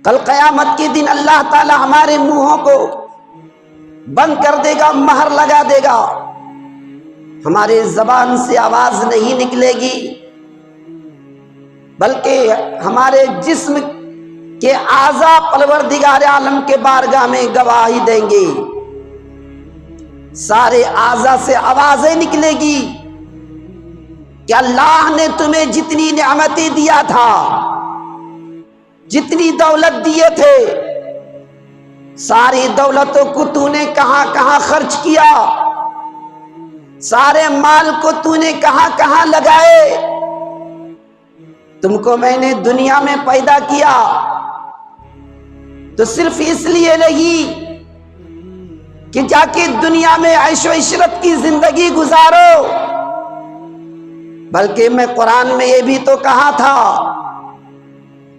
کل قیامت کے دن اللہ تعالی ہمارے منہوں کو بند کر دے گا، مہر لگا دے گا، ہمارے زبان سے آواز نہیں نکلے گی، بلکہ ہمارے جسم کے اعضاء پروردگار عالم کے بارگاہ میں گواہی دیں گے۔ سارے اعضاء سے آوازیں نکلے گی کہ اللہ نے تمہیں جتنی نعمتیں دیا تھا، جتنی دولت دیے تھے، ساری دولتوں کو تو نے کہاں کہاں خرچ کیا، سارے مال کو تو نے کہاں کہاں لگائے۔ تم کو میں نے دنیا میں پیدا کیا تو صرف اس لیے نہیں کہ جا کے دنیا میں عیش و عشرت کی زندگی گزارو، بلکہ میں قرآن میں یہ بھی تو کہا تھا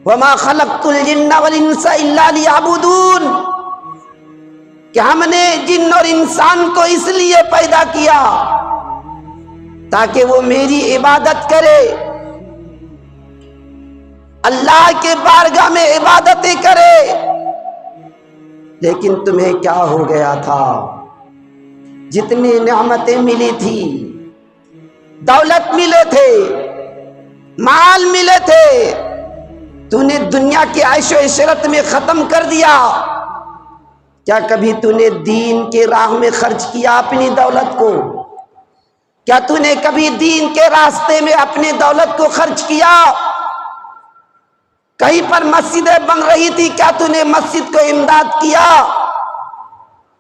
وَمَا خَلَقْتُ الْجِنَّ وَالْإِنسَ إِلَّا لِيَعْبُدُونَ، کہ ہم نے جن اور انسان کو اس لیے پیدا کیا تاکہ وہ میری عبادت کرے، اللہ کے بارگاہ میں عبادتیں کرے۔ لیکن تمہیں کیا ہو گیا تھا؟ جتنی نعمتیں ملی تھی، دولت ملے تھے، مال ملے تھے، تو نے دنیا کے عیش و عشرت میں ختم کر دیا۔ کیا کبھی تو نے دین کے راہ میں خرچ کیا اپنی دولت کو؟ کیا تو نے کبھی دین کے راستے میں اپنی دولت کو خرچ کیا؟ کہیں پر مسجدیں بن رہی تھی، کیا تو نے مسجد کو امداد کیا؟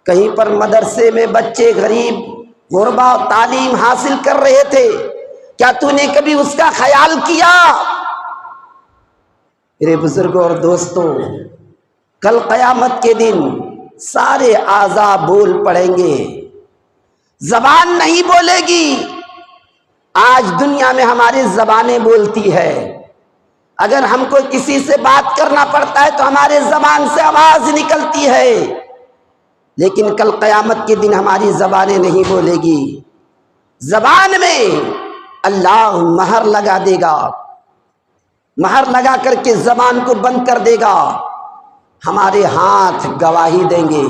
کہیں پر مدرسے میں بچے غریب غربا تعلیم حاصل کر رہے تھے، کیا تو نے کبھی اس کا خیال کیا؟ میرے بزرگوں اور دوستوں، کل قیامت کے دن سارے اعضاء بول پڑیں گے، زبان نہیں بولے گی۔ آج دنیا میں ہماری زبانیں بولتی ہے، اگر ہم کو کسی سے بات کرنا پڑتا ہے تو ہمارے زبان سے آواز نکلتی ہے، لیکن کل قیامت کے دن ہماری زبانیں نہیں بولے گی۔ زبان میں اللہ مہر لگا دے گا، مہر لگا کر کے زبان کو بند کر دے گا۔ ہمارے ہاتھ گواہی دیں گے،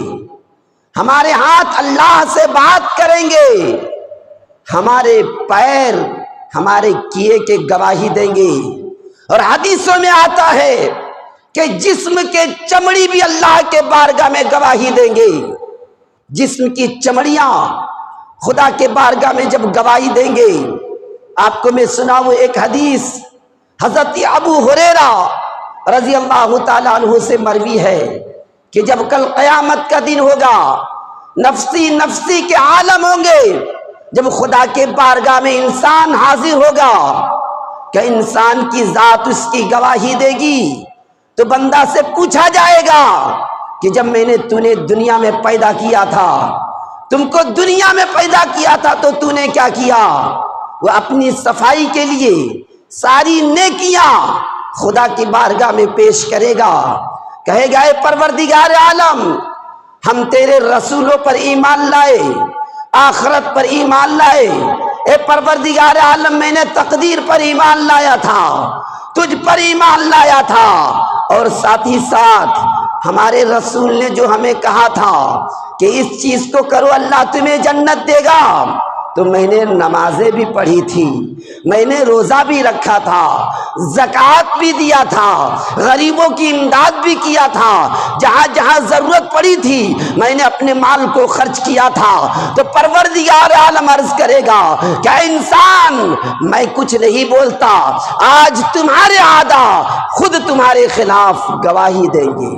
ہمارے ہاتھ اللہ سے بات کریں گے، ہمارے پیر ہمارے کیے کے گواہی دیں گے۔ اور حدیثوں میں آتا ہے کہ جسم کے چمڑی بھی اللہ کے بارگاہ میں گواہی دیں گے۔ جسم کی چمڑیاں خدا کے بارگاہ میں جب گواہی دیں گے، آپ کو میں سناؤں ایک حدیث، حضرت ابو ہریرہ رضی اللہ تعالیٰ عنہ سے مروی ہے کہ جب کل قیامت کا دن ہوگا، نفسی نفسی کے عالم ہوں گے، جب خدا کے بارگاہ میں انسان حاضر ہوگا کہ انسان کی ذات اس کی گواہی دے گی، تو بندہ سے پوچھا جائے گا کہ جب میں نے تو نے دنیا میں پیدا کیا تھا، تم کو دنیا میں پیدا کیا تھا تو تو نے کیا کیا؟ وہ اپنی صفائی کے لیے ساری نیکیاں خدا کی بارگاہ میں پیش کرے گا، کہے گا اے پروردگار عالم، ہم تیرے رسولوں پر ایمان لائے، آخرت پر ایمان لائے، اے پروردگار عالم میں نے تقدیر پر ایمان لایا تھا، تجھ پر ایمان لایا تھا، اور ساتھ ہی ساتھ ہمارے رسول نے جو ہمیں کہا تھا کہ اس چیز کو کرو اللہ تمہیں جنت دے گا، تو میں نے نمازیں بھی پڑھی تھی، میں نے روزہ بھی رکھا تھا، زکوٰۃ بھی دیا تھا، غریبوں کی امداد بھی کیا تھا، جہاں جہاں ضرورت پڑی تھی میں نے اپنے مال کو خرچ کیا تھا۔ تو پروردگار عالم عرض کرے گا کہ انسان میں کچھ نہیں بولتا، آج تمہارے اعضاء خود تمہارے خلاف گواہی دیں گے،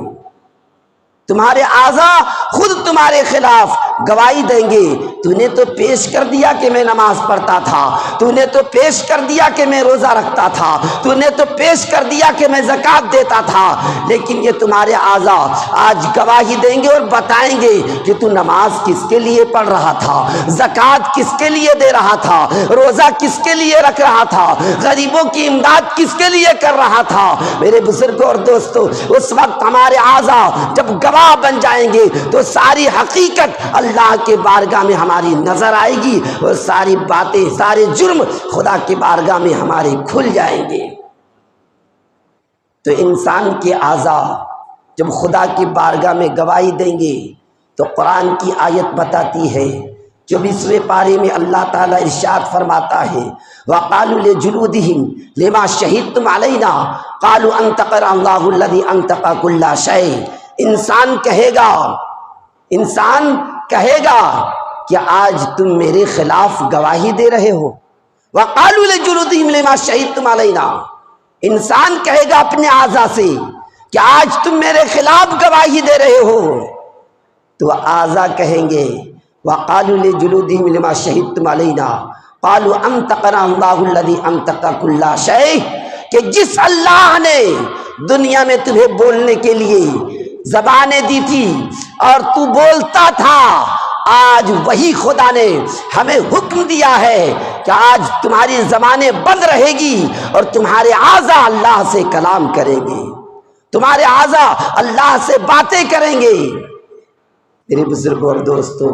تمہارے اعضاء خود تمہارے خلاف گواہی دیں گے۔ تو نے تو پیش کر دیا کہ میں نماز پڑھتا تھا، تو نے تو پیش کر دیا کہ میں روزہ رکھتا تھا، تو نے تو پیش کر دیا کہ میں زکوٰۃ دیتا تھا، لیکن یہ تمہارے اعضاء آج گواہی دیں گے اور بتائیں گے کہ تو نماز کس کے لیے پڑھ رہا تھا، زکوٰۃ کس کے لیے دے رہا تھا، روزہ کس کے لیے رکھ رہا تھا، غریبوں کی امداد کس کے لیے کر رہا تھا۔ میرے بزرگوں اور دوستوں، اس وقت ہمارے اعضاء جب گواہ بن جائیں گے تو ساری حقیقت اللہ کے بارگاہ میں ہماری نظر آئے گی، اور ساری باتیں سارے جرم خدا کے بارگاہ میں ہمارے کھل جائیں گے۔ تو انسان کے اعضاء جب خدا کی بارگاہ میں گواہی دیں گے تو قرآن کی آیت بتاتی ہے 24ویں پارے میں اللہ تعالیٰ ارشاد فرماتا ہے وَقَالُوا لِجُلُودِهِمْ لِمَا شَهِدتُّمْ عَلَيْنَا قَالُوا أَنطَقَنَا اللَّهُ الَّذِي أَنطَقَ كُلَّ شَيْءٍ۔ انسان کہے گا کہ آج تم میرے خلاف گواہی دے رہے ہو۔ وَقَالُوا لِجُلُودِهِمْ لِمَا شَهِدتُّمْ عَلَيْنَا، انسان کہے گا اپنے اعضاء سے کہ آج تم میرے خلاف گواہی دے رہے ہو، تو اعضاء کہیں گے وَقَالُوا لِجُلُودِهِمْ لِمَا شَهِدتُّمْ عَلَيْنَا قَالُوا أَنطَقَنَا اللَّهُ الَّذِي أَنطَقَ كُلَّ شَيْءٍ، کہ جس اللہ نے دنیا میں تمہیں بولنے کے لیے زبانیں دی تھی اور تو بولتا تھا، آج وہی خدا نے ہمیں حکم دیا ہے کہ آج تمہاری زبانیں بند رہے گی اور تمہارے اعضاء اللہ سے کلام کریں گے، تمہارے اعضاء اللہ سے باتیں کریں گے۔ میرے بزرگوں اور دوستوں،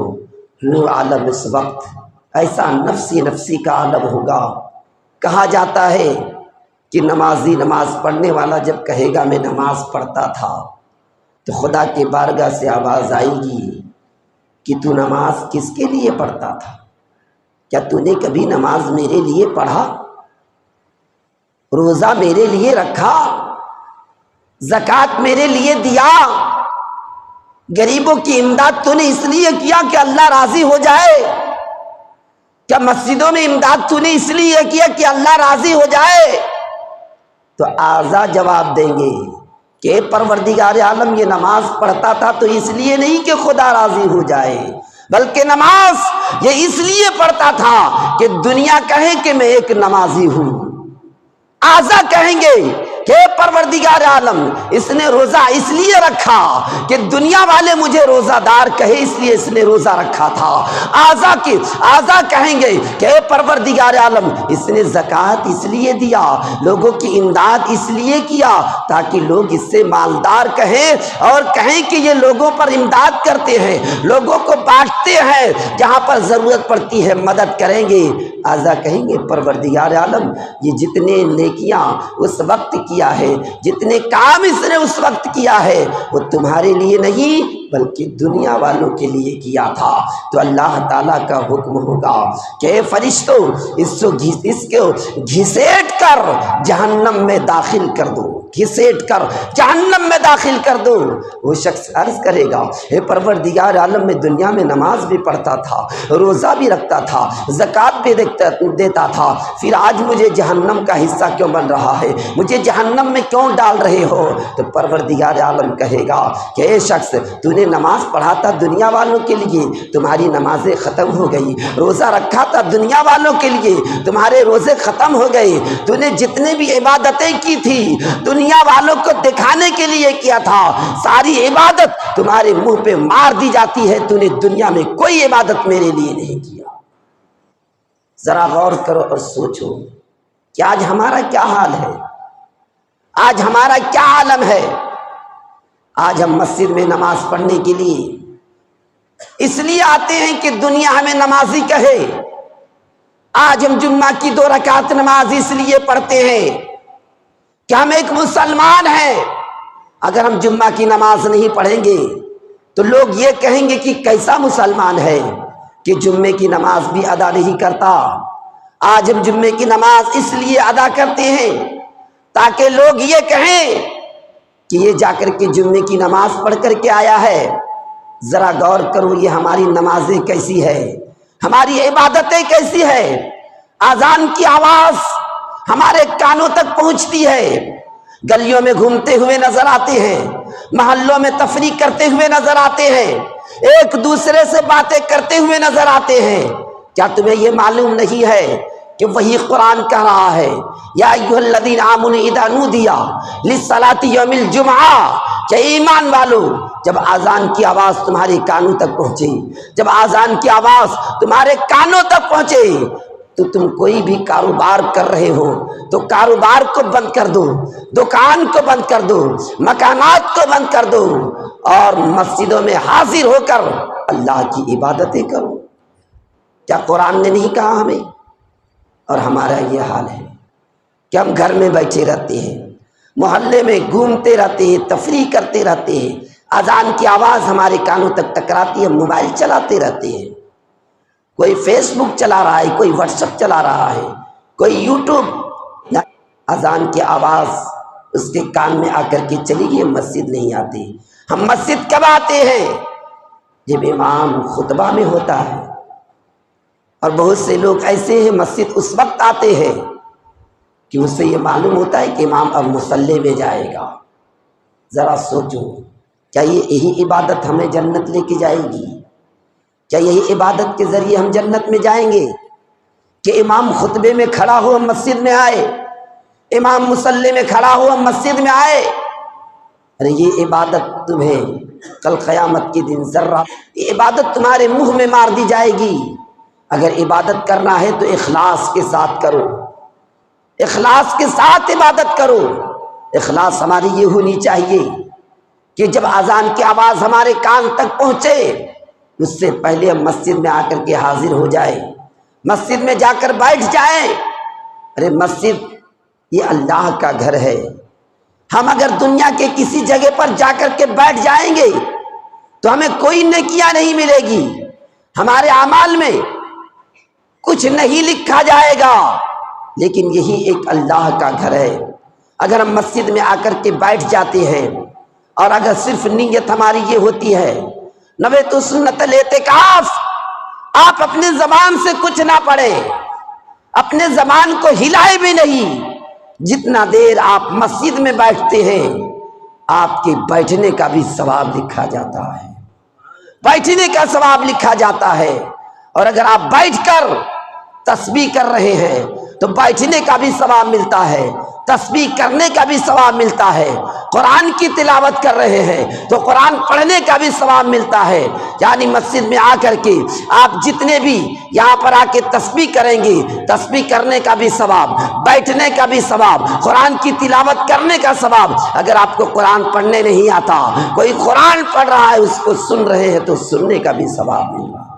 وہ عالم اس وقت ایسا نفسی کا عالم ہوگا۔ کہا جاتا ہے کہ نمازی نماز پڑھنے والا جب کہے گا میں نماز پڑھتا تھا، تو خدا کے بارگاہ سے آواز آئے گی کہ تو نماز کس کے لیے پڑھتا تھا؟ کیا تو نے کبھی نماز میرے لیے پڑھا؟ روزہ میرے لیے رکھا؟ زکوٰۃ میرے لیے دیا؟ غریبوں کی امداد تو نے اس لیے کیا کہ اللہ راضی ہو جائے؟ کیا مسجدوں میں امداد تو نے اس لیے کیا کہ اللہ راضی ہو جائے؟ تو اعضاء جواب دیں گے کہ پروردگار عالم یہ نماز پڑھتا تھا تو اس لیے نہیں کہ خدا راضی ہو جائے، بلکہ نماز یہ اس لیے پڑھتا تھا کہ دنیا کہے کہ میں ایک نمازی ہوں۔ اعضاء کہیں گے کہ پروردگار عالم اس نے روزہ اس لیے رکھا کہ دنیا والے مجھے روزہ دار کہے، اس لیے اس نے روزہ رکھا تھا۔ اعضاء کہیں گے کہ پروردگار عالم اس نے زکوٰۃ اس لیے دیا، لوگوں کی امداد اس لیے کیا تاکہ لوگ اس سے مالدار کہیں اور کہیں کہ یہ لوگوں پر امداد کرتے ہیں، لوگوں کو بانٹتے ہیں، جہاں پر ضرورت پڑتی ہے مدد کریں گے۔ اعضاء کہیں گے پروردگار عالم یہ جتنے نیکیاں اس وقت کیا ہے، جتنے کام اس نے اس وقت کیا ہے، وہ تمہارے لیے نہیں بلکہ دنیا والوں کے لیے کیا تھا۔ تو اللہ تعالیٰ کا حکم ہوگا کہ فرشتوں اس کو گھسیٹ کر جہنم میں داخل کر دو، گھسیٹ کر جہنم میں داخل کر دو۔ وہ شخص عرض کرے گا اے پروردگار عالم، میں دنیا میں نماز بھی پڑھتا تھا، روزہ بھی رکھتا تھا، زکوٰۃ بھی دیتا تھا، پھر آج مجھے جہنم کا حصہ کیوں بن رہا ہے؟ مجھے جہنم میں کیوں ڈال رہے ہو؟ تو پروردگار عالم کہے گا کہ اے شخص، تو نے نماز پڑھا تھا دنیا والوں کے لیے، تمہاری نمازیں ختم ہو گئی، روزہ رکھا تھا دنیا والوں کے لیے، تمہارے روزے ختم ہو گئے، تو نے جتنے بھی عبادتیں کی تھی دنیا والوں کو دکھانے کے لیے کیا تھا، ساری عبادت تمہارے منہ پہ مار دی جاتی ہے، تو نے دنیا میں کوئی عبادت میرے لیے نہیں کیا۔ ذرا غور کرو اور سوچو کہ آج ہمارا کیا حال ہے، آج ہمارا کیا عالم ہے۔ آج ہم مسجد میں نماز پڑھنے کے لیے اس لیے آتے ہیں کہ دنیا ہمیں نمازی کہے۔ آج ہم جمعہ کی 2 رکعت نماز اس لیے پڑھتے ہیں کہ ہم ایک مسلمان ہیں۔ اگر ہم جمعہ کی نماز نہیں پڑھیں گے تو لوگ یہ کہیں گے کہ کیسا مسلمان ہے کہ جمعے کی نماز بھی ادا نہیں کرتا۔ آج ہم جمعے کی نماز اس لیے ادا کرتے ہیں تاکہ لوگ یہ کہیں کہ یہ جا کر کے جمعے کی نماز پڑھ کر کے آیا ہے۔ ذرا غور کرو یہ ہماری نمازیں کیسی ہے، ہماری عبادتیں کیسی ہے۔ اذان کی آواز ہمارے کانوں تک پہنچتی ہے، گلیوں میں گھومتے ہوئے نظر آتے ہیں، محلوں میں تفریح کرتے ہوئے نظر آتے ہیں، ایک دوسرے سے باتیں کرتے ہوئے نظر آتے ہیں۔ کیا تمہیں یہ معلوم نہیں ہے کہ وہی قرآن کہہ رہا ہے یا ایھا الذین آمنوا اذا نودی للصلاۃ یوم الجمعہ، کہ ایمان والو جب اذان کی آواز تمہارے کانوں تک پہنچے، جب اذان کی آواز تمہارے کانوں تک پہنچے تو تم کوئی بھی کاروبار کر رہے ہو تو کاروبار کو بند کر دو، دکان کو بند کر دو، مکانات کو بند کر دو اور مسجدوں میں حاضر ہو کر اللہ کی عبادتیں کرو۔ کیا قرآن نے نہیں کہا ہمیں؟ اور ہمارا یہ حال ہے کہ ہم گھر میں بیٹھے رہتے ہیں، محلے میں گھومتے رہتے ہیں، تفریح کرتے رہتے ہیں، اذان کی آواز ہمارے کانوں تک ٹکراتی ہے، موبائل چلاتے رہتے ہیں، کوئی فیس بک چلا رہا ہے، کوئی واٹس ایپ چلا رہا ہے، کوئی یوٹیوب، اذان کی آواز اس کے کان میں آ کر کے چلی گئی، مسجد نہیں آتے۔ ہم مسجد کب آتے ہیں؟ جب امام خطبہ میں ہوتا ہے، اور بہت سے لوگ ایسے ہیں مسجد اس وقت آتے ہیں کہ اس سے یہ معلوم ہوتا ہے کہ امام اب مصلی میں جائے گا۔ ذرا سوچو، کیا یہی عبادت ہمیں جنت لے کے جائے گی؟ کیا یہی عبادت کے ذریعے ہم جنت میں جائیں گے کہ امام خطبے میں کھڑا ہوا مسجد میں آئے، امام مصلی میں کھڑا ہوا مسجد میں آئے؟ ارے یہ عبادت تمہیں کل قیامت کے دن ذرہ، یہ عبادت تمہارے منہ میں مار دی جائے گی۔ اگر عبادت کرنا ہے تو اخلاص کے ساتھ کرو، اخلاص کے ساتھ عبادت کرو۔ اخلاص ہماری یہ ہونی چاہیے کہ جب اذان کی آواز ہمارے کان تک پہنچے اس سے پہلے ہم مسجد میں آ کر کے حاضر ہو جائیں، مسجد میں جا کر بیٹھ جائیں۔ ارے مسجد یہ اللہ کا گھر ہے، ہم اگر دنیا کے کسی جگہ پر جا کر کے بیٹھ جائیں گے تو ہمیں کوئی نیکیاں نہیں ملے گی، ہمارے اعمال میں کچھ نہیں لکھا جائے گا۔ لیکن یہی ایک اللہ کا گھر ہے۔ اگر ہم مسجد میں آ کر کے بیٹھ جاتے ہیں اور اگر صرف نیت ہماری یہ ہوتی ہے نویت سنت الاعتکاف، آپ اپنے زبان سے کچھ نہ پڑھیں، اپنے زبان کو ہلائے بھی نہیں، جتنا دیر آپ مسجد میں بیٹھتے ہیں آپ کے بیٹھنے کا بھی ثواب لکھا جاتا ہے، بیٹھنے کا ثواب لکھا جاتا ہے۔ اور اگر آپ بیٹھ کر تسبیح کر رہے ہیں تو بیٹھنے کا بھی ثواب ملتا ہے، تسبیح کرنے کا بھی ثواب ملتا ہے۔ قرآن کی تلاوت کر رہے ہیں تو قرآن پڑھنے کا بھی ثواب ملتا ہے۔ یعنی مسجد میں آ کر کے آپ جتنے بھی یہاں پر آ کے تسبیح کریں گے، تسبیح کرنے کا بھی ثواب، بیٹھنے کا بھی ثواب، قرآن کی تلاوت کرنے کا ثواب۔ اگر آپ کو قرآن پڑھنے نہیں آتا، کوئی قرآن پڑھ رہا ہے اس کو سن رہے ہیں تو سننے کا بھی ثواب مل رہا ہے۔